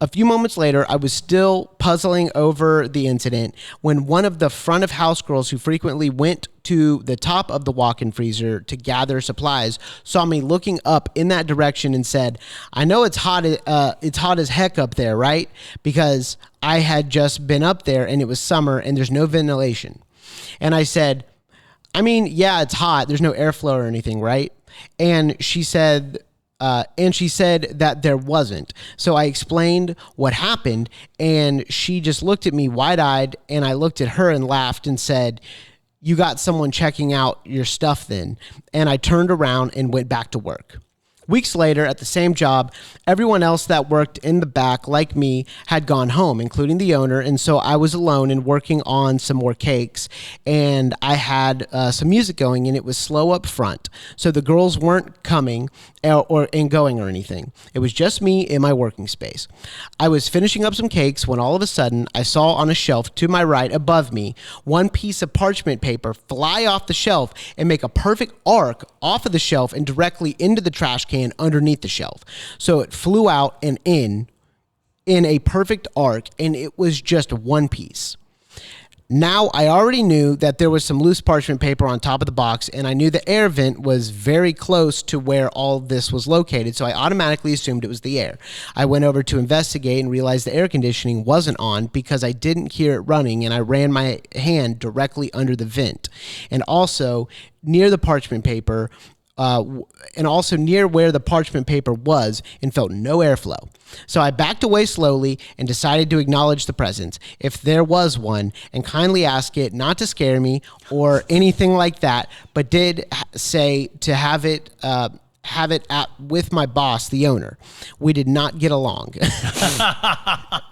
[SPEAKER 3] A few moments later, I was still puzzling over the incident when one of the front of house girls who frequently went to the top of the walk-in freezer to gather supplies saw me looking up in that direction and said, "I know it's hot as heck up there, right?" Because I had just been up there and it was summer and there's no ventilation. And I said, "I mean, yeah, it's hot. There's no airflow or anything, right?" And she said that there wasn't. So I explained what happened, and she just looked at me wide-eyed, and I looked at her and laughed and said, "You got someone checking out your stuff then." And I turned around and went back to work. Weeks later, at the same job, everyone else that worked in the back, like me, had gone home, including the owner, and so I was alone and working on some more cakes, and I had some music going, and it was slow up front, so the girls weren't coming and going or anything. It was just me in my working space. I was finishing up some cakes when all of a sudden, I saw on a shelf to my right above me, one piece of parchment paper fly off the shelf and make a perfect arc off of the shelf and directly into the trash can underneath the shelf. So it flew out and in a perfect arc, and it was just one piece. Now, I already knew that there was some loose parchment paper on top of the box, and I knew the air vent was very close to where all this was located, so I automatically assumed it was the air. I went over to investigate and realized the air conditioning wasn't on because I didn't hear it running, and I ran my hand directly under the vent. And also, near the parchment paper, near where the parchment paper was, and felt no airflow. So I backed away slowly and decided to acknowledge the presence, if there was one, and kindly ask it not to scare me or anything like that, but did say to have it with my boss, the owner. We did not get along.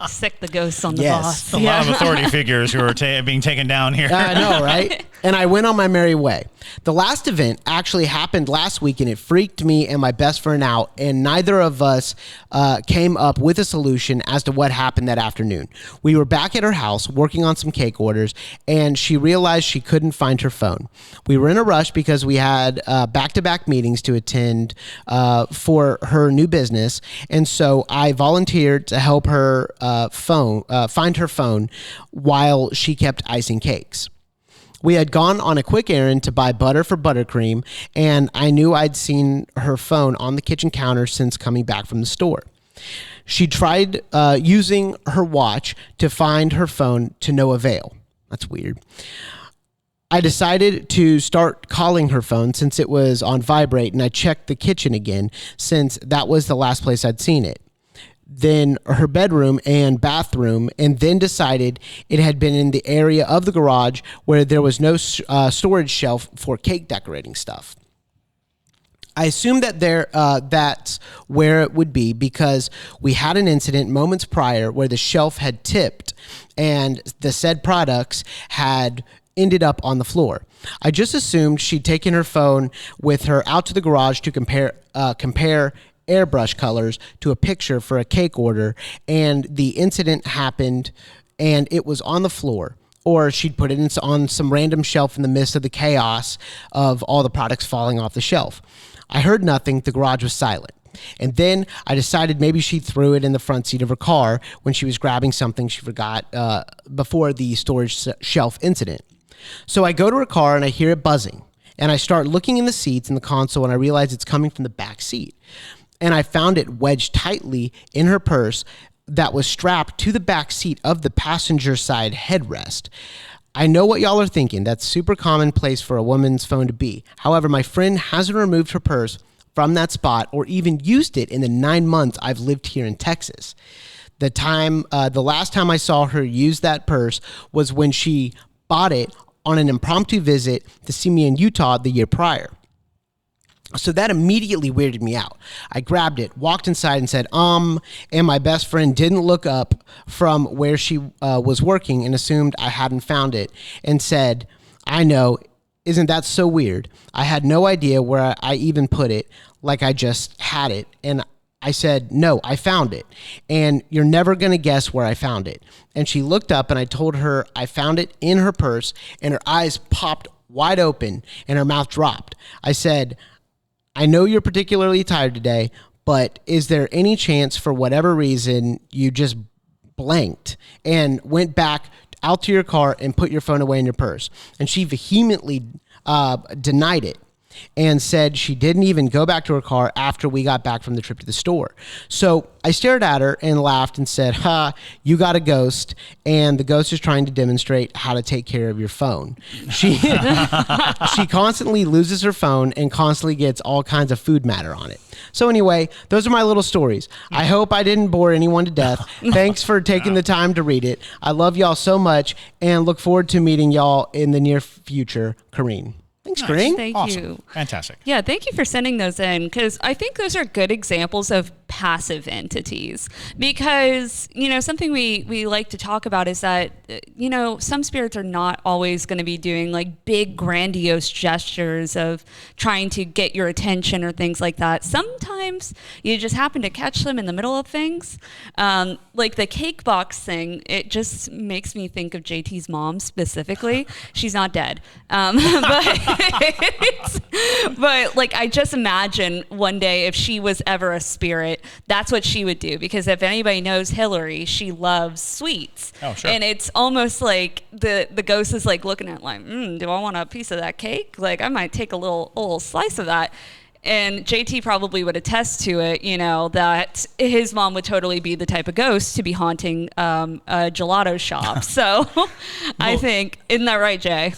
[SPEAKER 1] Sick the ghosts on the
[SPEAKER 3] Yes.
[SPEAKER 1] boss.
[SPEAKER 2] A lot of authority figures who are being taken down here.
[SPEAKER 3] I know, right? And I went on my merry way. The last event actually happened last week, and it freaked me and my best friend out, and neither of us came up with a solution as to what happened that afternoon. We were back at her house working on some cake orders, and she realized she couldn't find her phone. We were in a rush because we had back-to-back meetings to attend for her new business, and so I volunteered to help her find her phone while she kept icing cakes. We had gone on a quick errand to buy butter for buttercream, and I knew I'd seen her phone on the kitchen counter since coming back from the store. She tried using her watch to find her phone to no avail. That's weird. I decided to start calling her phone since it was on vibrate, and I checked the kitchen again since that was the last place I'd seen it. Then her bedroom and bathroom, and then decided it had been in the area of the garage where there was no storage shelf for cake decorating stuff. I assumed that that's where it would be because we had an incident moments prior where the shelf had tipped and the said products had ended up on the floor. I just assumed she'd taken her phone with her out to the garage to compare airbrush colors to a picture for a cake order, and the incident happened and it was on the floor, or she'd put it on some random shelf in the midst of the chaos of all the products falling off the shelf. I heard nothing. The garage was silent. And then I decided maybe she threw it in the front seat of her car when she was grabbing something she forgot before the storage shelf incident. So I go to her car and I hear it buzzing, and I start looking in the seats in the console, and I realize it's coming from the back seat. And I found it wedged tightly in her purse that was strapped to the back seat of the passenger side headrest. I know what y'all are thinking. That's super commonplace for a woman's phone to be. However, my friend hasn't removed her purse from that spot or even used it in the 9 months I've lived here in Texas. The last time I saw her use that purse was when she bought it on an impromptu visit to see me in Utah the year prior. So that immediately weirded me out. I grabbed it, walked inside, and said, and my best friend didn't look up from where she was working and assumed I hadn't found it and said, I know, isn't that so weird? I had no idea where I even put it, like I just had it. And I said, no, I found it. And you're never going to guess where I found it. And she looked up and I told her I found it in her purse, and her eyes popped wide open and her mouth dropped. I said, I know you're particularly tired today, but is there any chance for whatever reason you just blanked and went back out to your car and put your phone away in your purse? And she vehemently denied it and said she didn't even go back to her car after we got back from the trip to the store. So I stared at her and laughed and said, you got a ghost, and the ghost is trying to demonstrate how to take care of your phone. She constantly loses her phone and constantly gets all kinds of food matter on it. So anyway, those are my little stories. I hope I didn't bore anyone to death. Thanks for taking the time to read it. I love y'all so much and look forward to meeting y'all in the near future. Kareen. Thanks,
[SPEAKER 2] Nice.
[SPEAKER 3] Kareen.
[SPEAKER 1] Thank
[SPEAKER 2] Awesome.
[SPEAKER 1] you.
[SPEAKER 2] Fantastic.
[SPEAKER 1] Yeah, thank you for sending those in, because I think those are good examples of passive entities. Because, something we like to talk about is that, some spirits are not always going to be doing like big grandiose gestures of trying to get your attention or things like that. Sometimes you just happen to catch them in the middle of things. Like the cake box thing, it just makes me think of JT's mom specifically. She's not dead. But like, I just imagine one day if she was ever a spirit, that's what she would do. Because if anybody knows Hillary, she loves sweets.
[SPEAKER 2] Oh, sure.
[SPEAKER 1] And it's almost like the ghost is like looking at like, do I want a piece of that cake? Like, I might take a little slice of that. And JT probably would attest to it, that his mom would totally be the type of ghost to be haunting a gelato shop. So I think, isn't that right, Jay?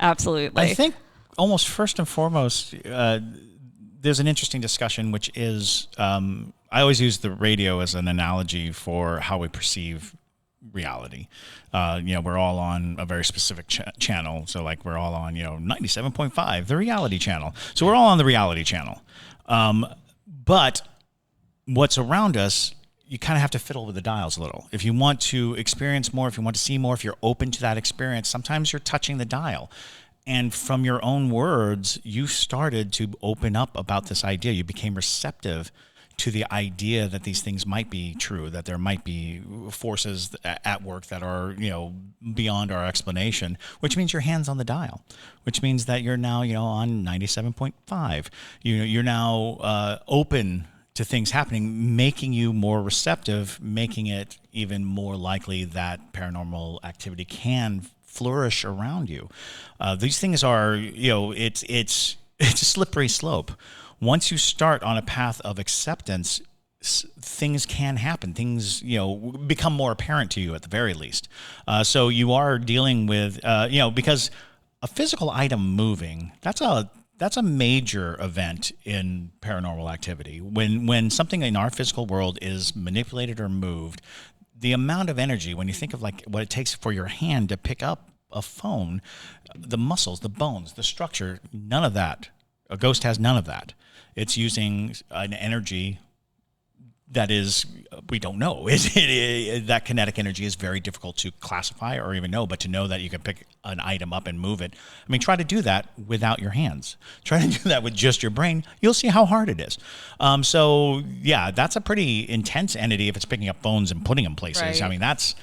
[SPEAKER 1] Absolutely.
[SPEAKER 2] I think almost first and foremost, there's an interesting discussion, which is I always use the radio as an analogy for how we perceive reality. We're all on a very specific channel. So like we're all on, 97.5, the reality channel. So we're all on the reality channel. But what's around us, you kind of have to fiddle with the dials a little. If you want to experience more, if you want to see more, if you're open to that experience, sometimes you're touching the dial. And from your own words, you started to open up about this idea. You became receptive to the idea that these things might be true, that there might be forces at work that are, beyond our explanation, which means your hand's on the dial, which means that you're now, on 97.5. You're now open to things happening, making you more receptive, making it even more likely that paranormal activity can flourish around you. These things are, it's a slippery slope. Once you start on a path of acceptance, things can happen. Things, become more apparent to you at the very least. So you are dealing with, because a physical item moving, that's a major event in paranormal activity. When something in our physical world is manipulated or moved, the amount of energy, when you think of like what it takes for your hand to pick up a phone, the muscles, the bones, the structure, none of that. A ghost has none of that. It's using an energy that is, we don't know. That kinetic energy is very difficult to classify or even know, but to know that you can pick an item up and move it. I mean, try to do that without your hands. Try to do that with just your brain. You'll see how hard it is. So yeah, that's a pretty intense entity if it's picking up phones and putting them places.
[SPEAKER 1] Right.
[SPEAKER 2] I mean, that's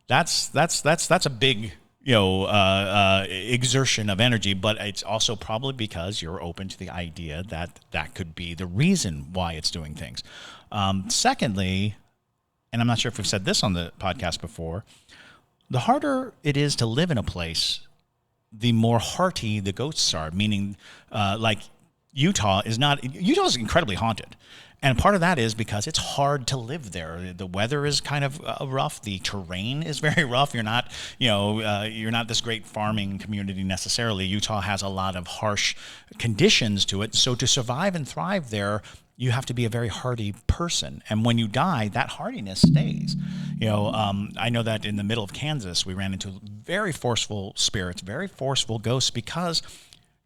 [SPEAKER 2] a big, exertion of energy, but it's also probably because you're open to the idea that that could be the reason why it's doing things. Secondly, and I'm not sure if we've said this on the podcast before, the harder it is to live in a place, the more hearty the ghosts are, meaning like Utah is incredibly haunted. And part of that is because it's hard to live there. The weather is kind of rough. The terrain is very rough. You're not this great farming community necessarily. Utah has a lot of harsh conditions to it. So to survive and thrive there, you have to be a very hardy person. And when you die, that hardiness stays. I know that in the middle of Kansas, we ran into very forceful spirits, very forceful ghosts, because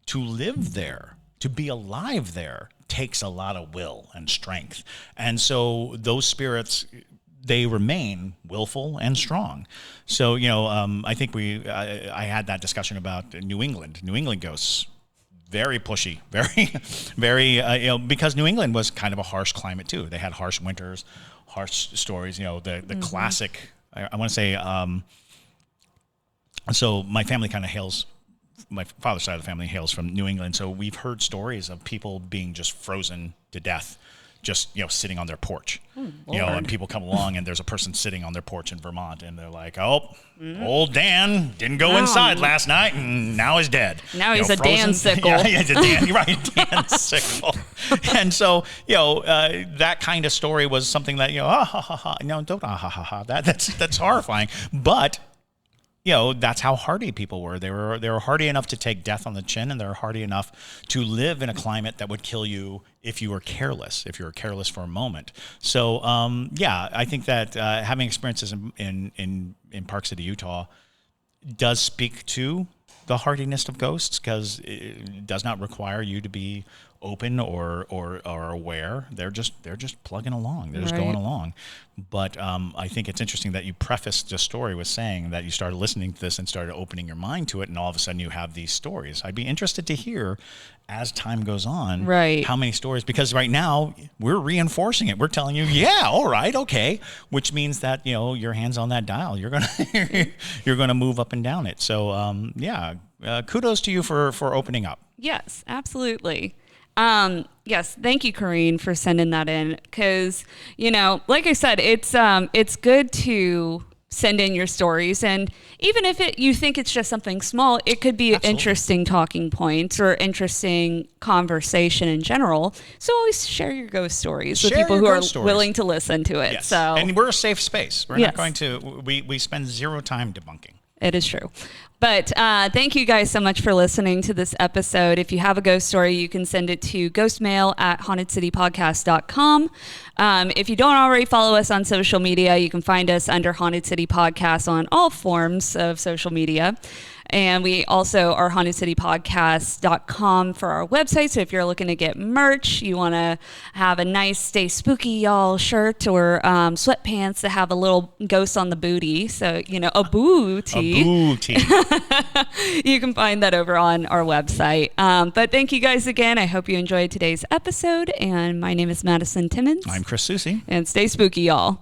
[SPEAKER 2] to live there to be alive there takes a lot of will and strength. And so those spirits, they remain willful and strong. So, I think I had that discussion about New England ghosts. Very pushy, very, very, because New England was kind of a harsh climate too. They had harsh winters, harsh stories, the classic, I want to say, so my family kind of hails, my father's side of the family hails from New England. So we've heard stories of people being just frozen to death, just, sitting on their porch, and people come along and there's a person sitting on their porch in Vermont and they're like, old Dan didn't go inside last night and now he's dead.
[SPEAKER 1] Now he's a
[SPEAKER 2] frozen.
[SPEAKER 1] Dan sickle.
[SPEAKER 2] Yeah, he's a Dan, right, Dan sickle. And so, that kind of story was something that, no, don't that's horrifying. But that's how hardy people were. They were hardy enough to take death on the chin, and they were hardy enough to live in a climate that would kill you if you were careless for a moment. So, I think that having experiences in Park City, Utah, does speak to the hardiness of ghosts, because it does not require you to be open or aware. They're just plugging along. They're just going along. But I think it's interesting that you prefaced the story with saying that you started listening to this and started opening your mind to it, and all of a sudden you have these stories. I'd be interested to hear, as time goes on, how many stories, because right now we're reinforcing it. We're telling you, yeah, all right, okay, which means that your hand's on that dial. You're gonna move up and down it. So kudos to you for opening up.
[SPEAKER 1] Yes, absolutely. Yes, thank you, Corrine, for sending that in, because, like I said, it's good to send in your stories, and even if you think it's just something small, it could be interesting talking points or interesting conversation in general. So always share your ghost stories with people who are willing to listen to it.
[SPEAKER 2] Yes.
[SPEAKER 1] So,
[SPEAKER 2] and we're a safe space. We're not going to, we spend zero time debunking.
[SPEAKER 1] It is true. But thank you guys so much for listening to this episode. If you have a ghost story, you can send it to ghostmail@hauntedcitypodcast.com. If you don't already follow us on social media, you can find us under Haunted City Podcast on all forms of social media. And we also are hauntedcitypodcast.com for our website. So if you're looking to get merch, you want to have a nice Stay Spooky Y'all shirt or sweatpants that have a little ghost on the booty. So, a booty.
[SPEAKER 2] A booty.
[SPEAKER 1] You can find that over on our website. But thank you guys again. I hope you enjoyed today's episode. And my name is Madison Timmons.
[SPEAKER 2] I'm Chris Soucy.
[SPEAKER 1] And stay spooky, y'all.